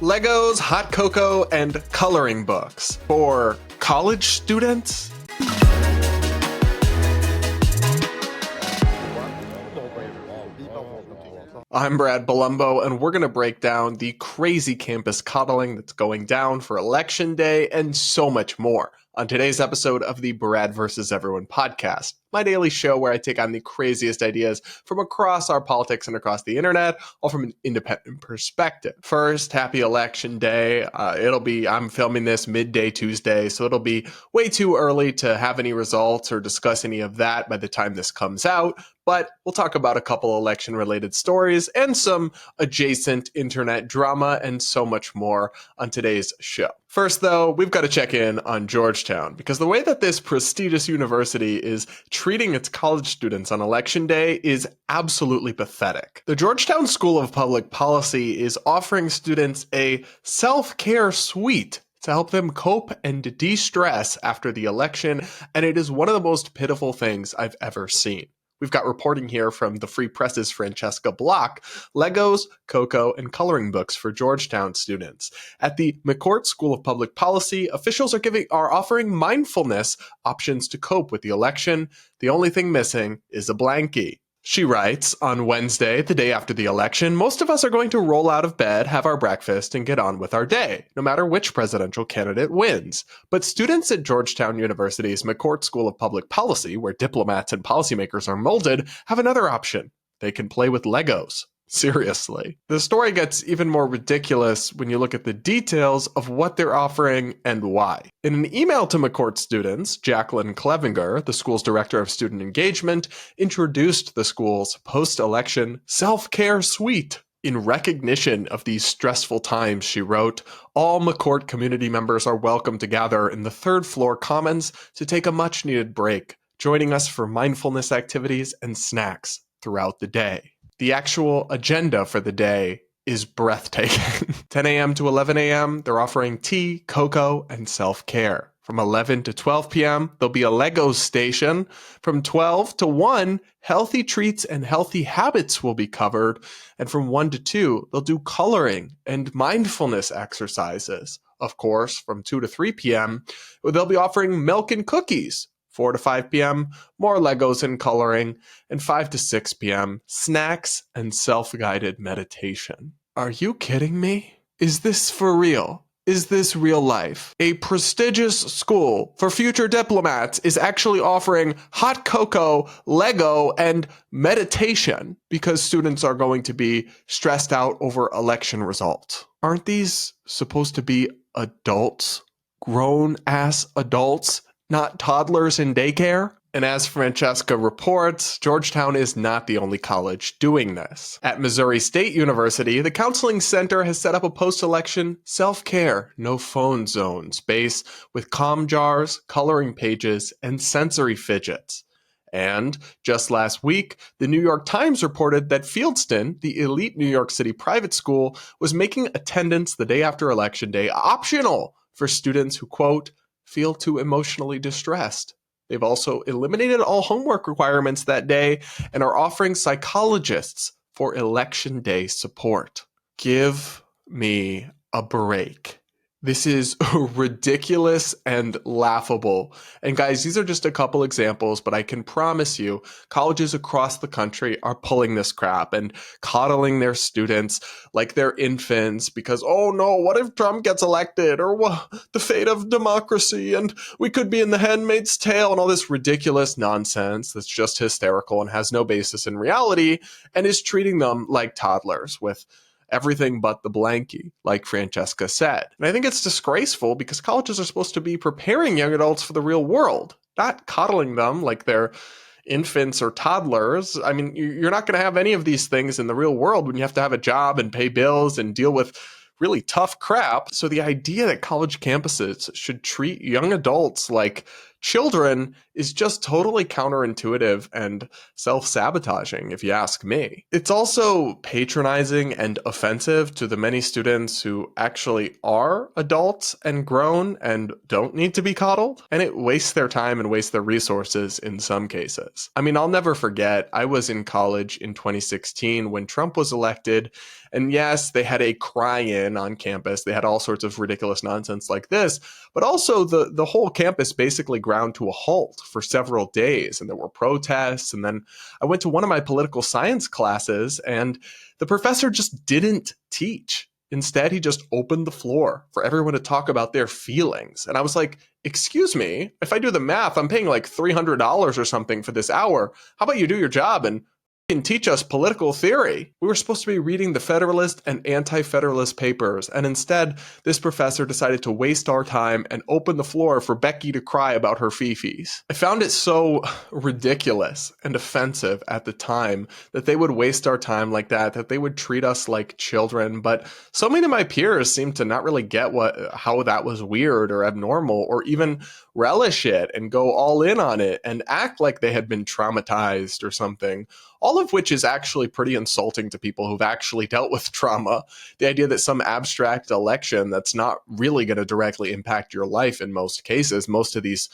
Legos, hot cocoa, and coloring books for college students? I'm Brad Polumbo, and we're going to break down the crazy campus coddling that's going down for Election Day and so much more on today's episode of the Brad vs. Everyone podcast, my daily show where I take on the craziest ideas from across our politics and across the internet, all from an independent perspective. First, happy Election Day. I'm filming this midday Tuesday, so it'll be way too early to have any results or discuss any of that by the time this comes out. But we'll talk about a couple election-related stories and some adjacent internet drama and so much more on today's show. First, though, we've got to check in on Georgetown, because the way that this prestigious university is treating its college students on Election Day is absolutely pathetic. The Georgetown School of Public Policy is offering students a self-care suite to help them cope and de-stress after the election, and it is one of the most pitiful things I've ever seen. We've got reporting here from the Free Press's Francesca Block, Legos, cocoa, and coloring books for Georgetown students. At the McCourt School of Public Policy, officials are offering mindfulness options to cope with the election. The only thing missing is a blankie. She writes, on Wednesday, the day after the election, most of us are going to roll out of bed, have our breakfast, and get on with our day, no matter which presidential candidate wins. But students at Georgetown University's McCourt School of Public Policy, where diplomats and policymakers are molded, have another option. They can play with Legos. Seriously. The story gets even more ridiculous when you look at the details of what they're offering and why. In an email to McCourt students, Jacqueline Clevenger, the school's director of student engagement, introduced the school's post-election self-care suite. In recognition of these stressful times, she wrote, all McCourt community members are welcome to gather in the third floor commons to take a much-needed break, joining us for mindfulness activities and snacks throughout the day. The actual agenda for the day is breathtaking. 10 a.m. to 11 a.m., they're offering tea, cocoa, and self-care. From 11 to 12 p.m., there'll be a Legos station. From 12 to 1, healthy treats and healthy habits will be covered. And from 1 to 2, they'll do coloring and mindfulness exercises. Of course, from 2 to 3 p.m., they'll be offering milk and cookies. 4 to 5 p.m., more Legos and coloring, and 5 to 6 p.m., snacks and self-guided meditation. Are you kidding me? Is this for real? Is this real life? A prestigious school for future diplomats is actually offering hot cocoa, Lego, and meditation because students are going to be stressed out over election results. Aren't these supposed to be adults? Grown-ass adults? Not toddlers in daycare? And as Francesca reports, Georgetown is not the only college doing this. At Missouri State University, the Counseling Center has set up a post-election self-care, no phone zone space with calm jars, coloring pages, and sensory fidgets. And just last week, the New York Times reported that Fieldston, the elite New York City private school, was making attendance the day after Election Day optional for students who, quote, feel too emotionally distressed. They've also eliminated all homework requirements that day and are offering psychologists for Election Day support. Give me a break. This is ridiculous and laughable. And guys, these are just a couple examples, but I can promise you colleges across the country are pulling this crap and coddling their students like they're infants because, oh no, what if Trump gets elected? Or what, the fate of democracy, and we could be in the Handmaid's Tale, and all this ridiculous nonsense that's just hysterical and has no basis in reality, and is treating them like toddlers with everything but the blankie, like Francesca said. And I think it's disgraceful because colleges are supposed to be preparing young adults for the real world, not coddling them like they're infants or toddlers. I mean, you're not going to have any of these things in the real world when you have to have a job and pay bills and deal with really tough crap. So the idea that college campuses should treat young adults like children is just totally counterintuitive and self-sabotaging, if you ask me. It's also patronizing and offensive to the many students who actually are adults and grown and don't need to be coddled, and it wastes their time and wastes their resources in some cases. I mean, I'll never forget, I was in college in 2016 when Trump was elected, and yes, they had a cry-in on campus. They had all sorts of ridiculous nonsense like this, but also the whole campus basically ground to a halt for several days, and there were protests. And then I went to one of my political science classes, and the professor just didn't teach. Instead, he just opened the floor for everyone to talk about their feelings. And I was like, excuse me, if I do the math, I'm paying like $300 or something for this hour. How about you do your job and can teach us political theory? We were supposed to be reading the Federalist and Anti-Federalist papers, and instead, this professor decided to waste our time and open the floor for Becky to cry about her fifis. I found it so ridiculous and offensive at the time that they would waste our time like that they would treat us like children, but so many of my peers seemed to not really get how that was weird or abnormal, or even relish it and go all in on it and act like they had been traumatized or something. All of which is actually pretty insulting to people who've actually dealt with trauma. The idea that some abstract election that's not really going to directly impact your life in most cases, most of these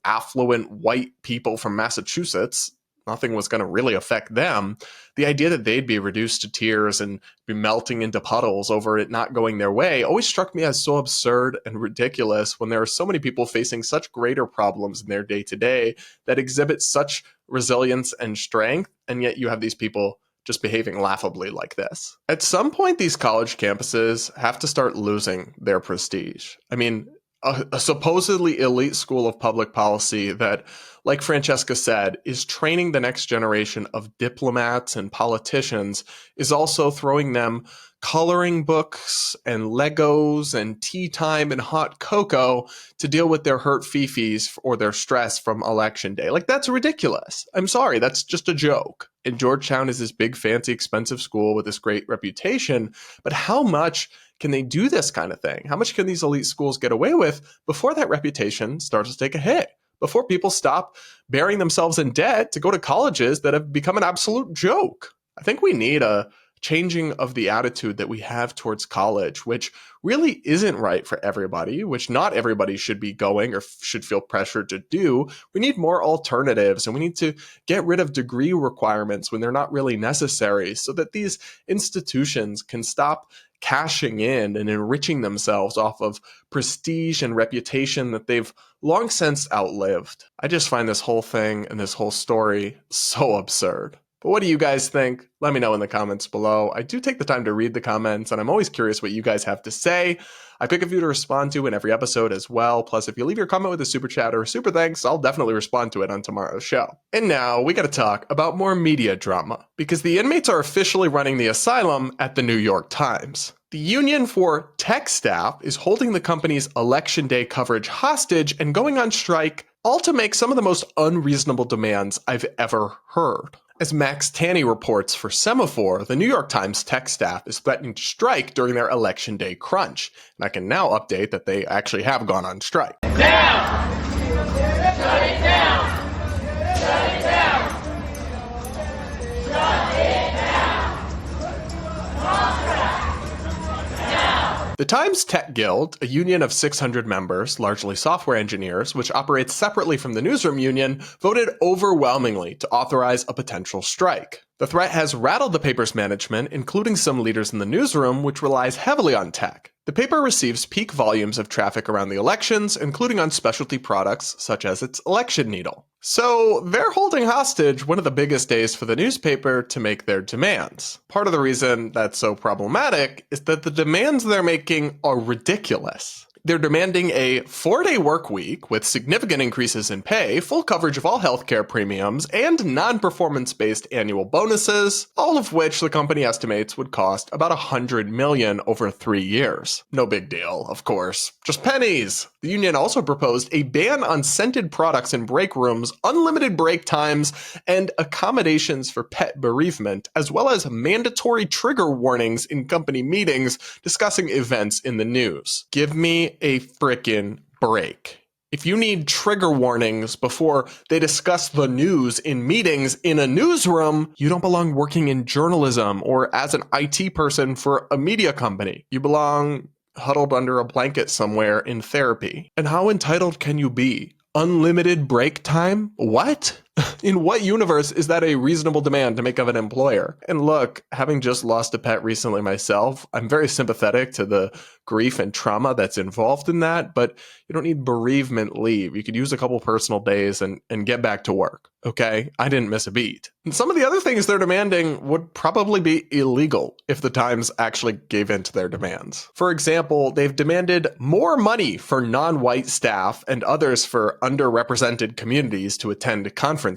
affluent white people from Massachusetts, nothing was going to really affect them. The idea that they'd be reduced to tears and be melting into puddles over it not going their way always struck me as so absurd and ridiculous when there are so many people facing such greater problems in their day-to-day that exhibit such resilience and strength, and yet you have these people just behaving laughably like this. At some point, these college campuses have to start losing their prestige. I mean, a supposedly elite school of public policy that, like Francesca said, is training the next generation of diplomats and politicians is also throwing them coloring books and Legos and tea time and hot cocoa to deal with their hurt fifis or their stress from election day. Like, that's ridiculous. I'm sorry, that's just a joke. And Georgetown is this big, fancy, expensive school with this great reputation, but how much can they do this kind of thing? How much can these elite schools get away with before that reputation starts to take a hit? Before people stop burying themselves in debt to go to colleges that have become an absolute joke? I think we need a changing of the attitude that we have towards college, which really isn't right for everybody, which not everybody should be going or should feel pressured to do. We need more alternatives, and we need to get rid of degree requirements when they're not really necessary so that these institutions can stop cashing in and enriching themselves off of prestige and reputation that they've long since outlived. I just find this whole thing and this whole story so absurd. But what do you guys think? Let me know in the comments below. I do take the time to read the comments, and I'm always curious what you guys have to say. I pick a few to respond to in every episode as well. Plus, if you leave your comment with a super chat or a super thanks, I'll definitely respond to it on tomorrow's show. And now we got to talk about more media drama, because the inmates are officially running the asylum at the New York Times. The Union for Tech Staff is holding the company's Election Day coverage hostage and going on strike, all to make some of the most unreasonable demands I've ever heard. As Max Tanney reports for Semaphore, the New York Times tech staff is threatening to strike during their Election Day crunch. And I can now update that they actually have gone on strike. Down! Shut it down! Shut it down! Shut it down! Now! The Times Tech Guild, a union of 600 members, largely software engineers, which operates separately from the newsroom union, voted overwhelmingly to authorize a potential strike. The threat has rattled the paper's management, including some leaders in the newsroom, which relies heavily on tech. The paper receives peak volumes of traffic around the elections, including on specialty products such as its election needle. So they're holding hostage one of the biggest days for the newspaper to make their demands. Part of the reason that's so problematic is that the demands they're making are ridiculous. They're demanding a 4-day work week with significant increases in pay, full coverage of all healthcare premiums, and non-performance-based annual bonuses, all of which the company estimates would cost about $100 million over 3 years. No big deal, of course. Just pennies. The union also proposed a ban on scented products in break rooms, unlimited break times, and accommodations for pet bereavement, as well as mandatory trigger warnings in company meetings discussing events in the news. Give me a frickin' break. If you need trigger warnings before they discuss the news in meetings in a newsroom, you don't belong working in journalism or as an IT person for a media company. You belong huddled under a blanket somewhere in therapy. And how entitled can you be? Unlimited break time? What? In what universe is that a reasonable demand to make of an employer? And look, having just lost a pet recently myself, I'm very sympathetic to the grief and trauma that's involved in that, but you don't need bereavement leave. You could use a couple personal days and get back to work. Okay? I didn't miss a beat. And some of the other things they're demanding would probably be illegal if the Times actually gave in to their demands. For example, they've demanded more money for non-white staff and others for underrepresented communities to attend conferences.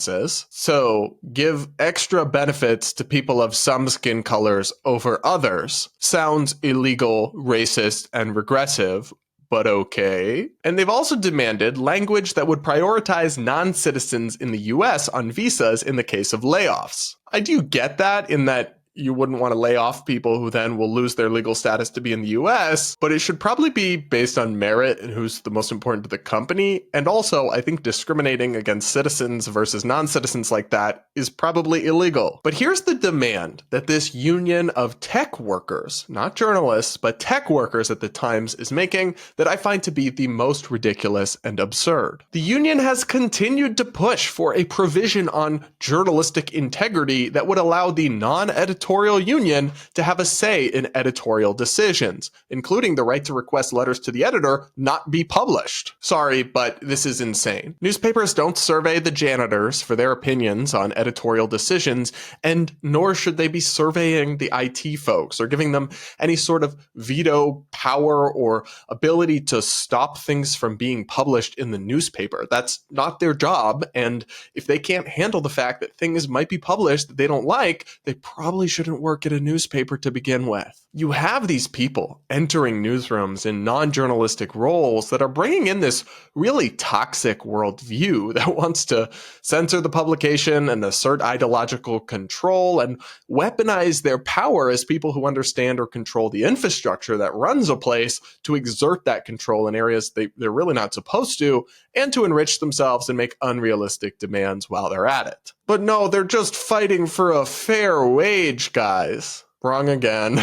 So, give extra benefits to people of some skin colors over others. Sounds illegal, racist, and regressive, but okay. And they've also demanded language that would prioritize non-citizens in the US on visas in the case of layoffs. I do get that in that you wouldn't want to lay off people who then will lose their legal status to be in the US, but it should probably be based on merit and who's the most important to the company. And also, I think discriminating against citizens versus non-citizens like that is probably illegal. But here's the demand that this union of tech workers, not journalists, but tech workers at the Times is making that I find to be the most ridiculous and absurd. The union has continued to push for a provision on journalistic integrity that would allow the non-editorial union to have a say in editorial decisions, including the right to request letters to the editor not be published. Sorry, but this is insane. Newspapers don't survey the janitors for their opinions on editorial decisions, and nor should they be surveying the IT folks or giving them any sort of veto power or ability to stop things from being published in the newspaper. That's not their job, and if they can't handle the fact that things might be published that they don't like, they probably shouldn't work at a newspaper to begin with. You have these people entering newsrooms in non-journalistic roles that are bringing in this really toxic worldview that wants to censor the publication and assert ideological control and weaponize their power as people who understand or control the infrastructure that runs a place to exert that control in areas they're really not supposed to, and to enrich themselves and make unrealistic demands while they're at it. But no, they're just fighting for a fair wage, guys. Wrong again.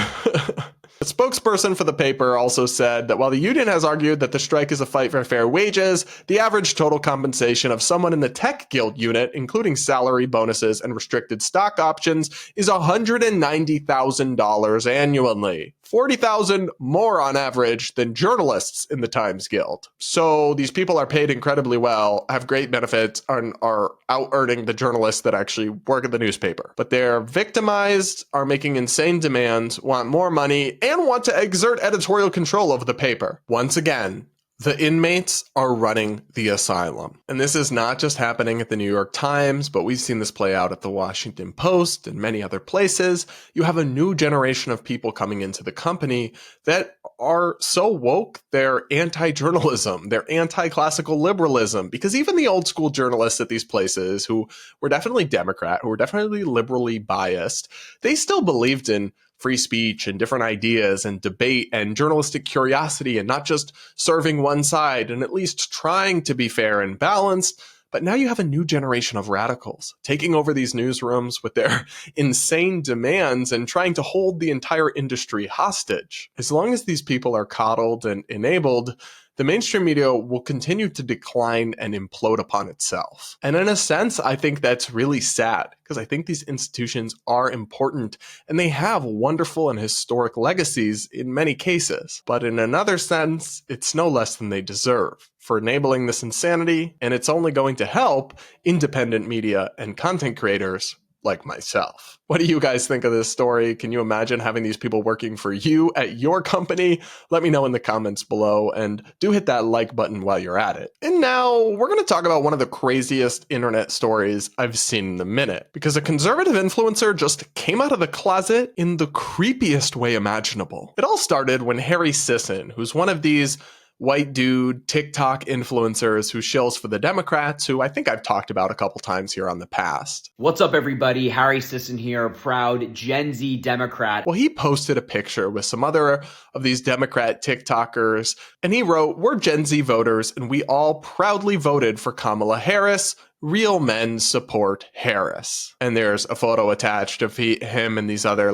A spokesperson for the paper also said that while the union has argued that the strike is a fight for fair wages, the average total compensation of someone in the tech guild unit, including salary, bonuses, and restricted stock options, is $190,000 annually. $40,000 more on average than journalists in the Times Guild. So these people are paid incredibly well, have great benefits, and are out-earning the journalists that actually work at the newspaper. But they're victimized, are making insane demands, want more money, and want to exert editorial control over the paper. Once again, the inmates are running the asylum. And this is not just happening at the New York Times, but we've seen this play out at the Washington Post and many other places. You have a new generation of people coming into the company that are so woke, they're anti-journalism, they're anti-classical liberalism, because even the old school journalists at these places who were definitely Democrat, who were definitely liberally biased, they still believed in free speech and different ideas and debate and journalistic curiosity and not just serving one side and at least trying to be fair and balanced. But now you have a new generation of radicals taking over these newsrooms with their insane demands and trying to hold the entire industry hostage. As long as these people are coddled and enabled, the mainstream media will continue to decline and implode upon itself. And in a sense, I think that's really sad, because I think these institutions are important and they have wonderful and historic legacies in many cases. But in another sense, it's no less than they deserve for enabling this insanity, and it's only going to help independent media and content creators like myself. What do you guys think of this story? Can you imagine having these people working for you at your company? Let me know in the comments below, and do hit that like button while you're at it. And now we're going to talk about one of the craziest internet stories I've seen in a minute, because a conservative influencer just came out of the closet in the creepiest way imaginable. It all started when Harry Sisson, who's one of these white dude TikTok influencers who shills for the Democrats, who I think I've talked about a couple times here on the past. What's up, everybody? Harry Sisson here, proud Gen Z Democrat. Well, he posted a picture with some other of these Democrat TikTokers, and he wrote, "We're Gen Z voters, and we all proudly voted for Kamala Harris. Real men support Harris." And there's a photo attached of him and these other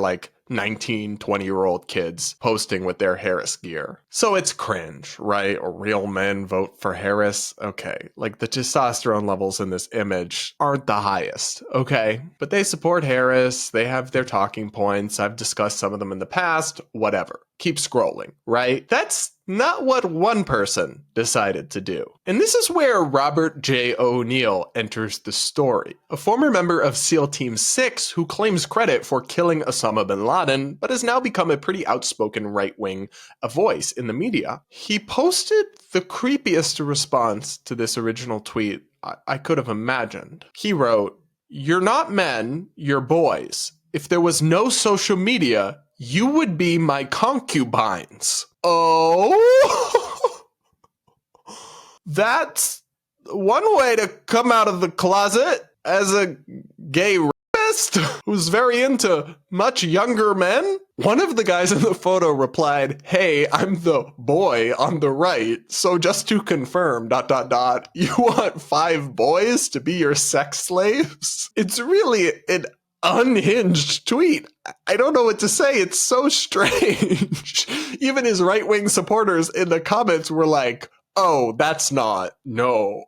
19, 20-year-old kids posting with their Harris gear. So it's cringe, right? Or real men vote for Harris. Okay, the testosterone levels in this image aren't the highest, okay? But they support Harris. They have their talking points. I've discussed some of them in the past. Whatever. Keep scrolling, right? That's not what one person decided to do. And this is where Robert J. O'Neill enters the story, a former member of SEAL Team 6 who claims credit for killing Osama bin Laden, but has now become a pretty outspoken right-wing voice in the media. He posted the creepiest response to this original tweet I could have imagined. He wrote, "You're not men, you're boys. If there was no social media, you would be my concubines." Oh, that's one way to come out of the closet as a gay rapist who's very into much younger men. One of the guys in the photo replied, "Hey, I'm the boy on the right, so just to confirm, ... you want 5 boys to be your sex slaves?" It's really an unhinged tweet. I don't know what to say. It's so strange. Even his right-wing supporters in the comments were like, "Oh, that's not, no."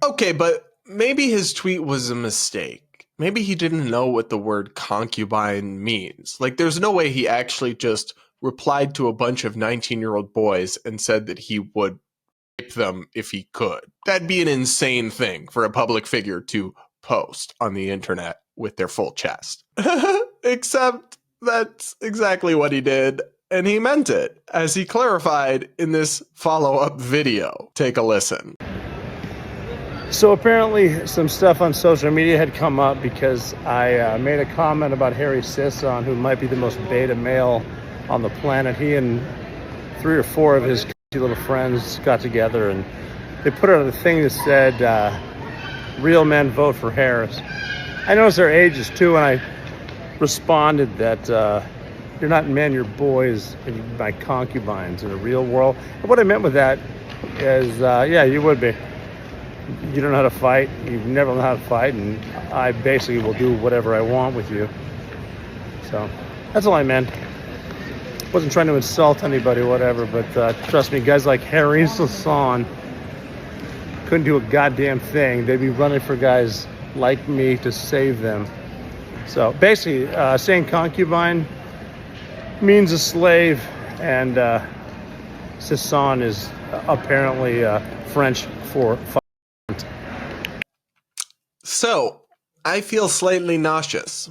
Okay, but maybe his tweet was a mistake. Maybe he didn't know what the word concubine means. There's no way he actually just replied to a bunch of 19-year-old boys and said that he would rape them if he could. That'd be an insane thing for a public figure to post on the internet with their full chest. Except that's exactly what he did, and he meant it, as he clarified in this follow-up video. Take a listen. So apparently some stuff on social media had come up because I made a comment about Harry Sisson, who might be the most beta male on the planet. He and 3 or 4 of his little friends got together and they put out a thing that said, "Real men vote for Harris." I noticed their ages too, and I responded that you're not men, you're boys, and you're my concubines in the real world. And what I meant with that is, yeah, you would be. You don't know how to fight, you've never learned how to fight, and I basically will do whatever I want with you. So that's all I meant. Wasn't trying to insult anybody or whatever, but trust me, guys like Harry Sisson couldn't do a goddamn thing. They'd be running for guys like me to save them. So basically, saying concubine means a slave, and Sisson is apparently French for So, I feel slightly nauseous.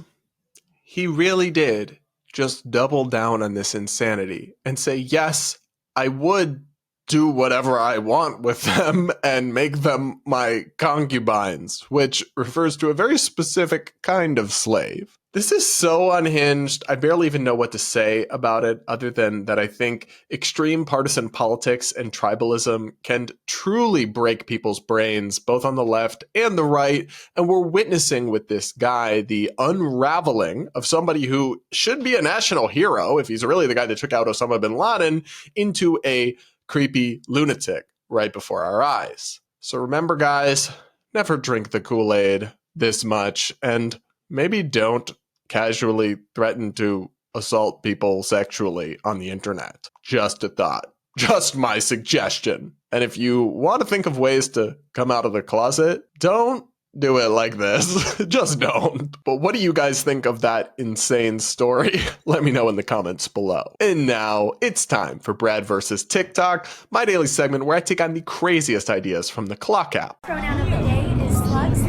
He really did just double down on this insanity and say, yes, I would do whatever I want with them and make them my concubines, which refers to a very specific kind of slave. This is so unhinged. I barely even know what to say about it, other than that I think extreme partisan politics and tribalism can truly break people's brains, both on the left and the right. And we're witnessing with this guy the unraveling of somebody who should be a national hero, if he's really the guy that took out Osama bin Laden, into a creepy lunatic right before our eyes. So remember, guys, never drink the Kool-Aid this much, and maybe don't casually threaten to assault people sexually on the internet. Just a thought. Just my suggestion. And if you want to think of ways to come out of the closet, don't do it like this. Just don't. But what do you guys think of that insane story? Let me know in the comments below. And now it's time for Brad versus TikTok, my daily segment where I take on the craziest ideas from the Clock app. Pronoun of the day is slugs.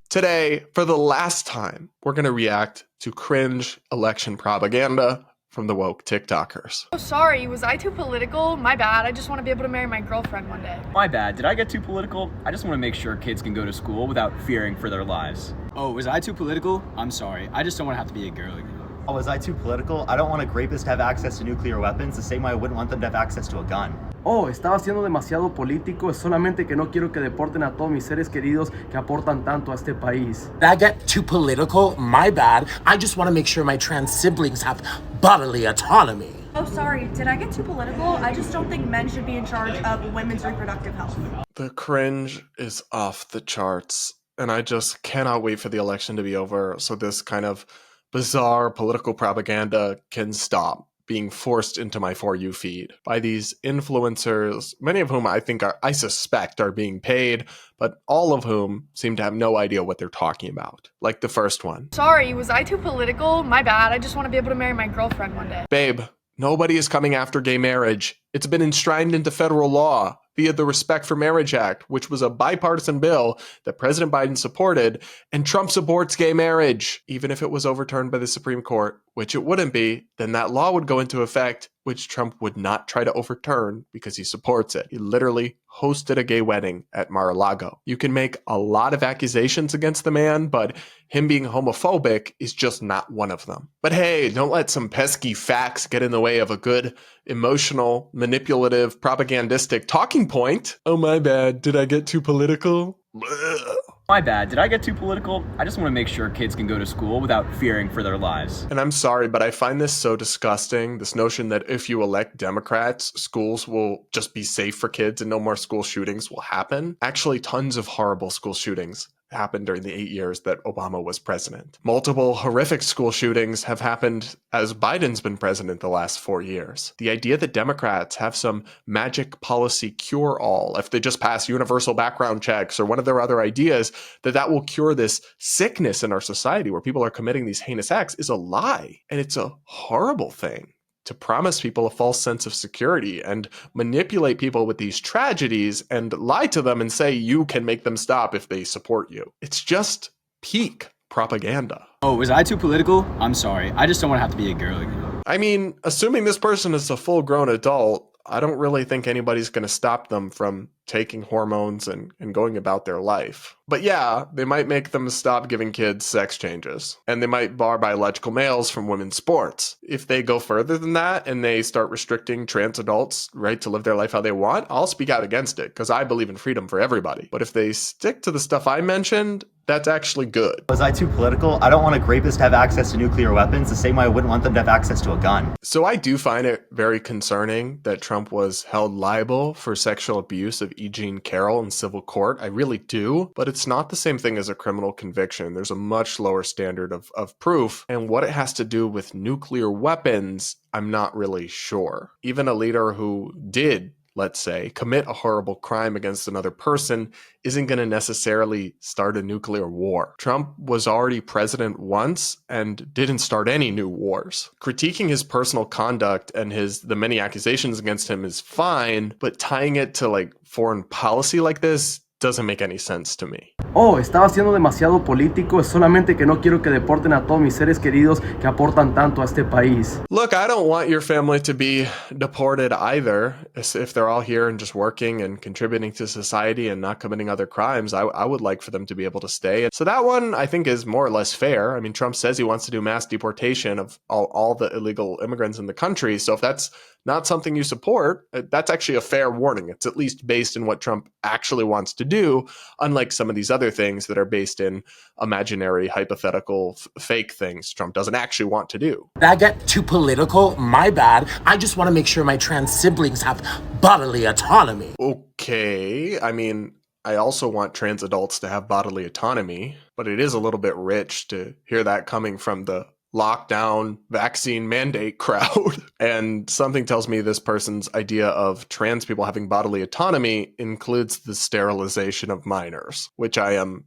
Today, for the last time, we're going to react to cringe election propaganda from the woke TikTokers. Oh, sorry, was I too political? My bad. I just want to be able to marry my girlfriend one day. My bad. Did I get too political? I just want to make sure kids can go to school without fearing for their lives. Oh, was I too political? I'm sorry. I just don't want to have to be a girl again. Oh, was I too political? I don't want a rapist to have access to nuclear weapons the same way I wouldn't want them to have access to a gun. Oh, estaba siendo demasiado político, es solamente que no quiero que deporten a todos mis seres queridos que aportan tanto a este país. Did I get too political? My bad. I just want to make sure my trans siblings have bodily autonomy. Oh, sorry. Did I get too political? I just don't think men should be in charge of women's reproductive health. The cringe is off the charts, and I just cannot wait for the election to be over so this kind of bizarre political propaganda can stop being forced into my For You feed by these influencers, many of whom I suspect are being paid, but all of whom seem to have no idea what they're talking about. Like the first one. Sorry, was I too political? My bad. I just want to be able to marry my girlfriend one day. Babe, nobody is coming after gay marriage. It's been enshrined into federal law via the Respect for Marriage Act, which was a bipartisan bill that President Biden supported, and Trump supports gay marriage. Even if it was overturned by the Supreme Court, which it wouldn't be, then that law would go into effect, which Trump would not try to overturn because he supports it. He literally hosted a gay wedding at Mar-a-Lago. You can make a lot of accusations against the man, but him being homophobic is just not one of them. But hey, don't let some pesky facts get in the way of a good, emotional, manipulative, propagandistic talking point. Oh, my bad. Did I get too political? Blech. My bad. Did I get too political? I just want to make sure kids can go to school without fearing for their lives. And I'm sorry, but I find this so disgusting. This notion that if you elect Democrats, schools will just be safe for kids and no more school shootings will happen. Actually, tons of horrible school shootings happened during the 8 years that Obama was president. Multiple horrific school shootings have happened as Biden's been president the last 4 years. The idea that Democrats have some magic policy cure-all, if they just pass universal background checks or one of their other ideas, that will cure this sickness in our society where people are committing these heinous acts is a lie. And it's a horrible thing to promise people a false sense of security and manipulate people with these tragedies and lie to them and say you can make them stop if they support you. It's just peak propaganda. Oh, was I too political? I'm sorry. I just don't want to have to be a girl again. I mean, assuming this person is a full-grown adult, I don't really think anybody's going to stop them from taking hormones and going about their life. But yeah, they might make them stop giving kids sex changes. And they might bar biological males from women's sports. If they go further than that and they start restricting trans adults' right to live their life how they want, I'll speak out against it because I believe in freedom for everybody. But if they stick to the stuff I mentioned, that's actually good. Was I too political? I don't want a rapist to have access to nuclear weapons the same way I wouldn't want them to have access to a gun. So I do find it very concerning that Trump was held liable for sexual abuse of E. Jean Carroll in civil court. I really do, but it's not the same thing as a criminal conviction. There's a much lower standard of proof, and what it has to do with nuclear weapons, I'm not really sure. Even a leader who did, let's say, commit a horrible crime against another person isn't going to necessarily start a nuclear war. Trump was already president once and didn't start any new wars. Critiquing his personal conduct and the many accusations against him is fine, but tying it to like foreign policy like this doesn't make any sense to me. Oh, estaba siendo demasiado político, es solamente que no quiero que deporten a todos mis seres queridos que aportan tanto a este país. Look, I don't want your family to be deported either. If they're all here and just working and contributing to society and not committing other crimes, I would like for them to be able to stay. So that one, I think, is more or less fair. I mean, Trump says he wants to do mass deportation of all the illegal immigrants in the country. So if that's not something you support, that's actually a fair warning. It's at least based in what Trump actually wants to do, unlike some of these other things that are based in imaginary, hypothetical, fake things Trump doesn't actually want to do. Did I get too political? My bad. I just want to make sure my trans siblings have bodily autonomy. Okay, I mean, I also want trans adults to have bodily autonomy, but it is a little bit rich to hear that coming from the lockdown vaccine mandate crowd. And something tells me this person's idea of trans people having bodily autonomy includes the sterilization of minors, which I am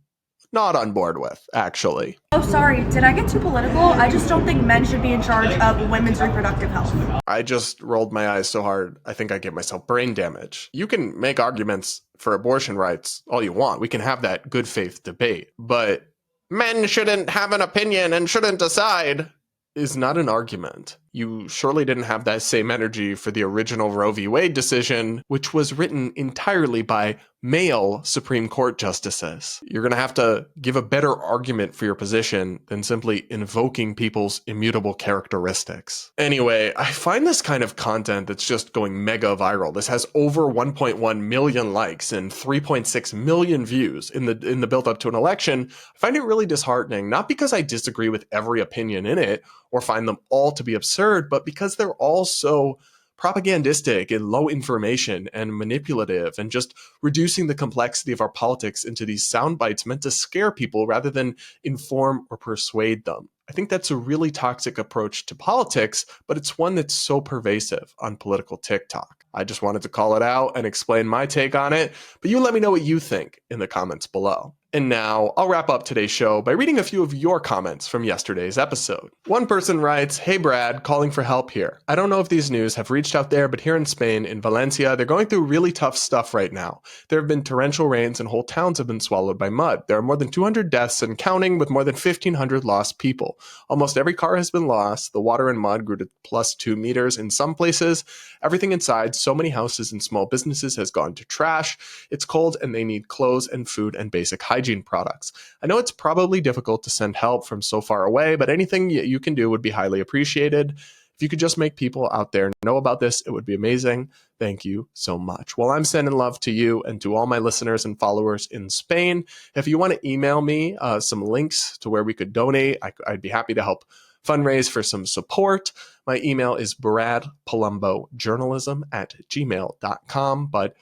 not on board with, actually. Oh, sorry. Did I get too political? I just don't think men should be in charge of women's reproductive health. I just rolled my eyes so hard, I think I gave myself brain damage. You can make arguments for abortion rights all you want. We can have that good faith debate, but men shouldn't have an opinion and shouldn't decide is not an argument. You surely didn't have that same energy for the original Roe v. Wade decision, which was written entirely by male Supreme Court justices. You're going to have to give a better argument for your position than simply invoking people's immutable characteristics. Anyway, I find this kind of content that's just going mega viral. This has over 1.1 million likes and 3.6 million views in the build up to an election. I find it really disheartening, not because I disagree with every opinion in it or find them all to be absurd, but because they're all so propagandistic and low information and manipulative and just reducing the complexity of our politics into these sound bites meant to scare people rather than inform or persuade them. I think that's a really toxic approach to politics, but it's one that's so pervasive on political TikTok. I just wanted to call it out and explain my take on it, but you let me know what you think in the comments below. And now I'll wrap up today's show by reading a few of your comments from yesterday's episode. One person writes, "Hey Brad, calling for help here. I don't know if these news have reached out there, but here in Spain, in Valencia, they're going through really tough stuff right now. There have been torrential rains and whole towns have been swallowed by mud. There are more than 200 deaths and counting, with more than 1,500 lost people. Almost every car has been lost. The water and mud grew to +2 meters in some places. Everything inside so many houses and small businesses has gone to trash. It's cold and they need clothes and food and basic hygiene products. I know it's probably difficult to send help from so far away, but anything you can do would be highly appreciated. If you could just make people out there know about this, it would be amazing. Thank you so much." Well, I'm sending love to you and to all my listeners and followers in Spain. If you want to email me some links to where we could donate, I'd be happy to help fundraise for some support. My email is bradpolumbojournalism@gmail.com, but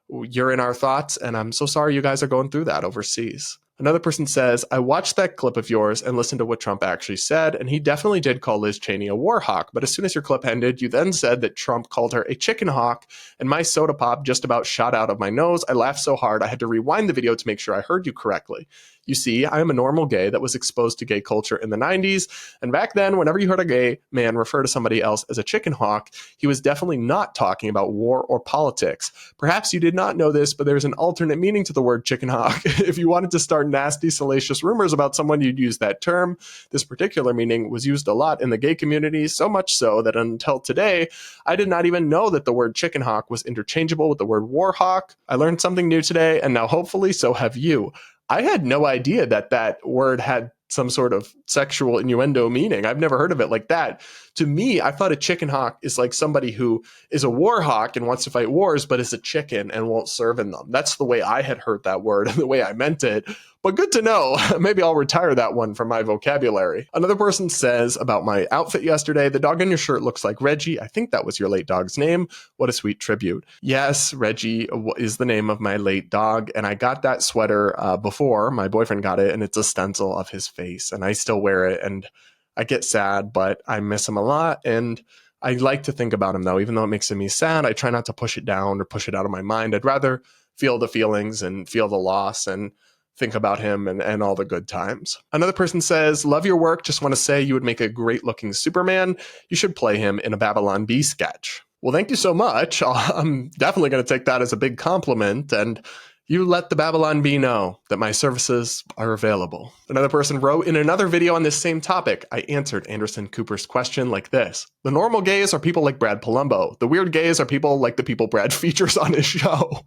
you're in our thoughts, and I'm so sorry you guys are going through that overseas. Another person says, "I watched that clip of yours and listened to what Trump actually said, and he definitely did call Liz Cheney a war hawk. But as soon as your clip ended, you then said that Trump called her a chicken hawk, and my soda pop just about shot out of my nose. I laughed so hard I had to rewind the video to make sure I heard you correctly. You see, I am a normal gay that was exposed to gay culture in the 90s, and back then, whenever you heard a gay man refer to somebody else as a chicken hawk, he was definitely not talking about war or politics. Perhaps you did not know this, but there's an alternate meaning to the word chicken hawk. If you wanted to start nasty, salacious rumors about someone, you'd use that term. This particular meaning was used a lot in the gay community, so much so that until today, I did not even know that the word chicken hawk was interchangeable with the word war hawk. I learned something new today, and now hopefully so have you. I had no idea that that word had some sort of sexual innuendo meaning. I've never heard of it like that. To me, I thought a chicken hawk is like somebody who is a war hawk and wants to fight wars, but is a chicken and won't serve in them. That's the way I had heard that word and the way I meant it. But good to know. Maybe I'll retire that one from my vocabulary. Another person says about my outfit yesterday, "The dog on your shirt looks like Reggie. I think that was your late dog's name. What a sweet tribute." Yes, Reggie is the name of my late dog. And I got that sweater before my boyfriend got it, and it's a stencil of his face. And I still wear it. And I get sad, but I miss him a lot. And I like to think about him, though. Even though it makes me sad, I try not to push it down or push it out of my mind. I'd rather feel the feelings and feel the loss and think about him and all the good times. Another person says, "Love your work. Just want to say you would make a great looking Superman. You should play him in a Babylon Bee sketch." Well, thank you so much. I'm definitely going to take that as a big compliment. And you let the Babylon Bee know that my services are available. Another person wrote, "In another video on this same topic, I answered Anderson Cooper's question like this. The normal gays are people like Brad Polumbo. The weird gays are people like the people Brad features on his show."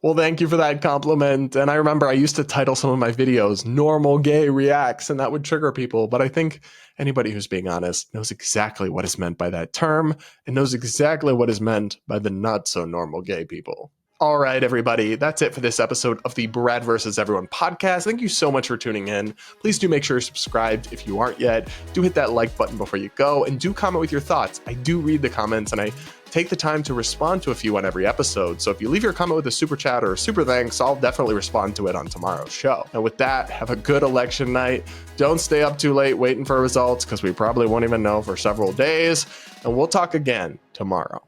Well, thank you for that compliment. And I remember I used to title some of my videos "Normal Gay Reacts," and that would trigger people. But I think anybody who's being honest knows exactly what is meant by that term and knows exactly what is meant by the not so normal gay people. All right, everybody, that's it for this episode of the Brad vs. Everyone podcast. Thank you so much for tuning in. Please do make sure you're subscribed if you aren't yet. Do hit that like button before you go, and do comment with your thoughts. I do read the comments, and I take the time to respond to a few on every episode. So if you leave your comment with a super chat or a super thanks, I'll definitely respond to it on tomorrow's show. And with that, have a good election night. Don't stay up too late waiting for results, because we probably won't even know for several days. And we'll talk again tomorrow.